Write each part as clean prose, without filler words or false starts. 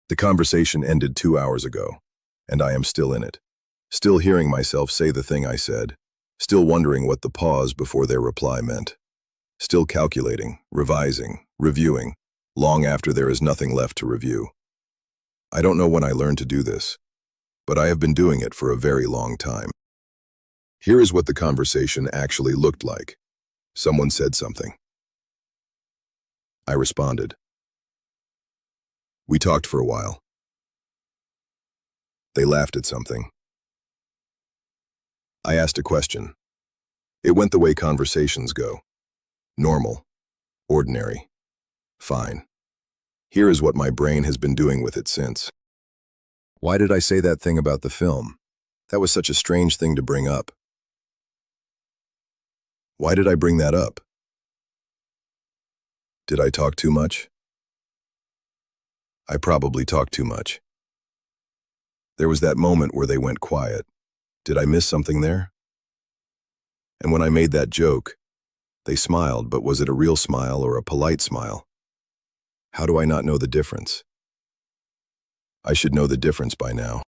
The conversation ended 2 hours ago, and I am still in it. Still hearing myself say the thing I said. Still wondering what the pause before their reply meant. Still calculating, revising, reviewing, long after there is nothing left to review. I don't know when I learned to do this, but I have been doing it for a very long time. Here is what the conversation actually looked like. Someone said something. I responded. We talked for a while. They laughed at something. I asked a question. It went the way conversations go. Normal. Ordinary. Fine. Here is what my brain has been doing with it since. Why did I say that thing about the film? That was such a strange thing to bring up. Why did I bring that up? Did I talk too much? I probably talked too much. There was that moment where they went quiet. Did I miss something there? And when I made that joke, they smiled, but was it a real smile or a polite smile? How do I not know the difference? I should know the difference by now.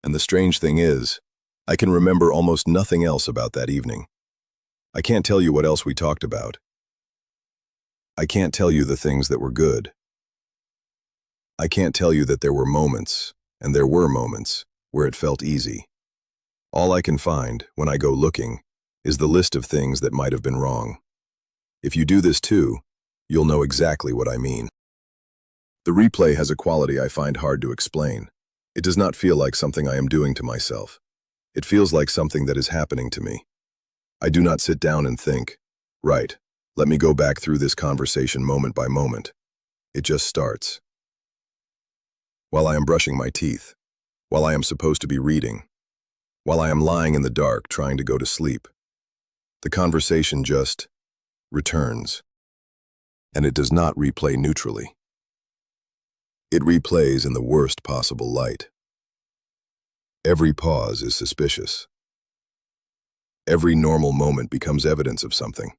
And the strange thing is, I can remember almost nothing else about that evening. I can't tell you what else we talked about. I can't tell you the things that were good. I can't tell you that there were moments, and there were moments, where it felt easy. All I can find, when I go looking, is the list of things that might have been wrong. If you do this too, you'll know exactly what I mean. The replay has a quality I find hard to explain. It does not feel like something I am doing to myself. It feels like something that is happening to me. I do not sit down and think, right, let me go back through this conversation moment by moment. It just starts. While I am brushing my teeth, while I am supposed to be reading, while I am lying in the dark trying to go to sleep, the conversation just returns. And it does not replay neutrally. It replays in the worst possible light. Every pause is suspicious. Every normal moment becomes evidence of something.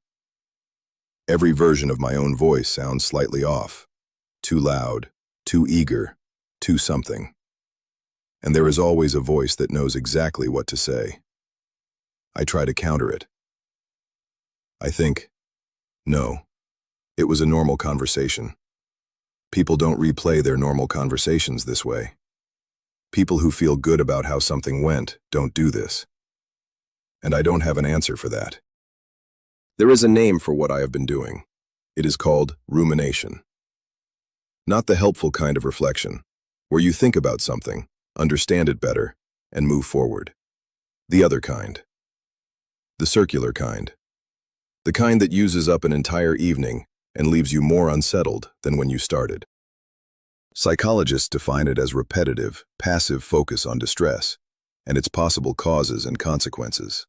Every version of my own voice sounds slightly off, too loud, too eager, too something. And there is always a voice that knows exactly what to say. I try to counter it. I think, no, it was a normal conversation. People don't replay their normal conversations this way. People who feel good about how something went don't do this. And I don't have an answer for that. There is a name for what I have been doing. It is called rumination. Not the helpful kind of reflection, where you think about something, understand it better, and move forward. The other kind. The circular kind. The kind that uses up an entire evening and leaves you more unsettled than when you started. Psychologists define it as repetitive, passive focus on distress and its possible causes and consequences.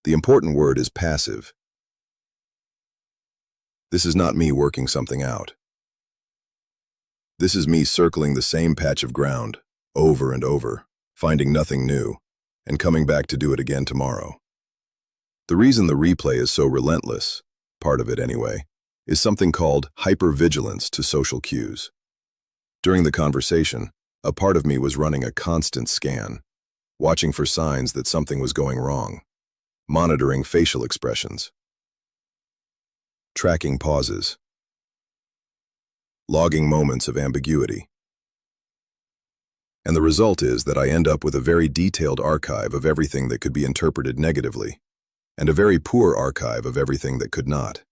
The important word is passive. This is not me working something out. This is me circling the same patch of ground, over and over, finding nothing new, and coming back to do it again tomorrow. The reason the replay is so relentless, part of it anyway, is something called hypervigilance to social cues. During the conversation, a part of me was running a constant scan, watching for signs that something was going wrong, monitoring facial expressions, tracking pauses, logging moments of ambiguity. And the result is that I end up with a very detailed archive of everything that could be interpreted negatively, and a very poor archive of everything that could not.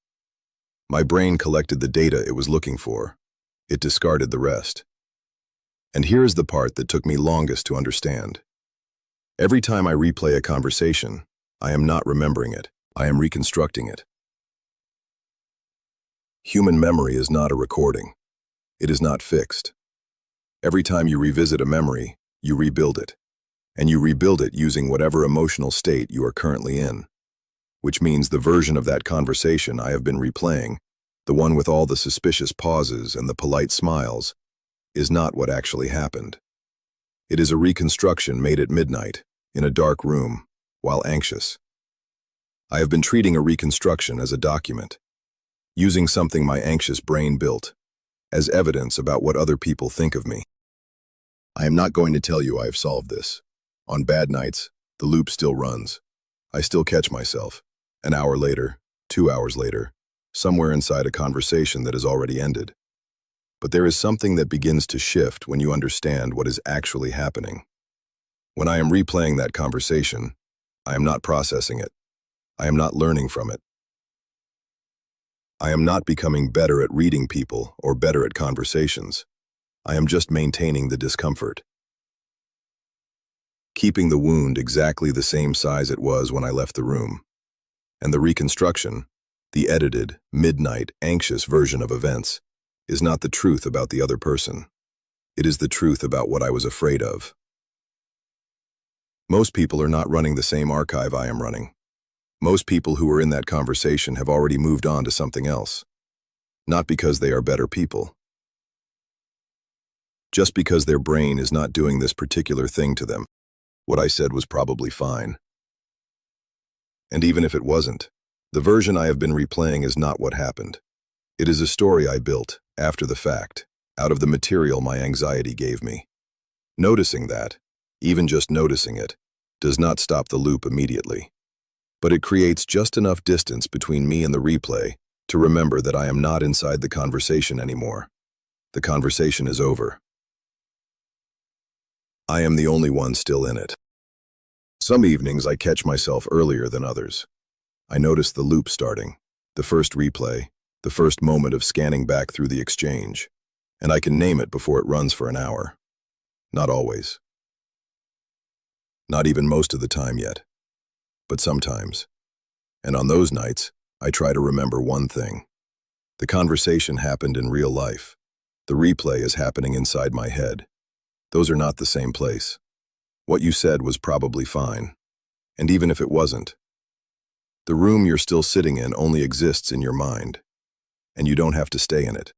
My brain collected the data it was looking for. It discarded the rest. And here is the part that took me longest to understand. Every time I replay a conversation, I am not remembering it. I am reconstructing it. Human memory is not a recording. It is not fixed. Every time you revisit a memory, you rebuild it. And you rebuild it using whatever emotional state you are currently in. Which means the version of that conversation I have been replaying, the one with all the suspicious pauses and the polite smiles, is not what actually happened. It is a reconstruction made at midnight, in a dark room, while anxious. I have been treating a reconstruction as a document, using something my anxious brain built, as evidence about what other people think of me. I am not going to tell you I have solved this. On bad nights, the loop still runs. I still catch myself, an hour later, 2 hours later, somewhere inside a conversation that has already ended. But there is something that begins to shift when you understand what is actually happening. When I am replaying that conversation, I am not processing it. I am not learning from it. I am not becoming better at reading people or better at conversations. I am just maintaining the discomfort. Keeping the wound exactly the same size it was when I left the room. And the reconstruction, the edited, midnight, anxious version of events, is not the truth about the other person. It is the truth about what I was afraid of. Most people are not running the same archive I am running. Most people who were in that conversation have already moved on to something else. Not because they are better people. Just because their brain is not doing this particular thing to them. What I said was probably fine. And even if it wasn't, the version I have been replaying is not what happened. It is a story I built, after the fact, out of the material my anxiety gave me. Noticing that, even just noticing it, does not stop the loop immediately. But it creates just enough distance between me and the replay to remember that I am not inside the conversation anymore. The conversation is over. I am the only one still in it. Some evenings I catch myself earlier than others. I notice the loop starting, the first replay, the first moment of scanning back through the exchange, and I can name it before it runs for an hour. Not always. Not even most of the time yet. But sometimes. And on those nights, I try to remember one thing. The conversation happened in real life. The replay is happening inside my head. Those are not the same place. What you said was probably fine. And even if it wasn't, the room you're still sitting in only exists in your mind. And you don't have to stay in it.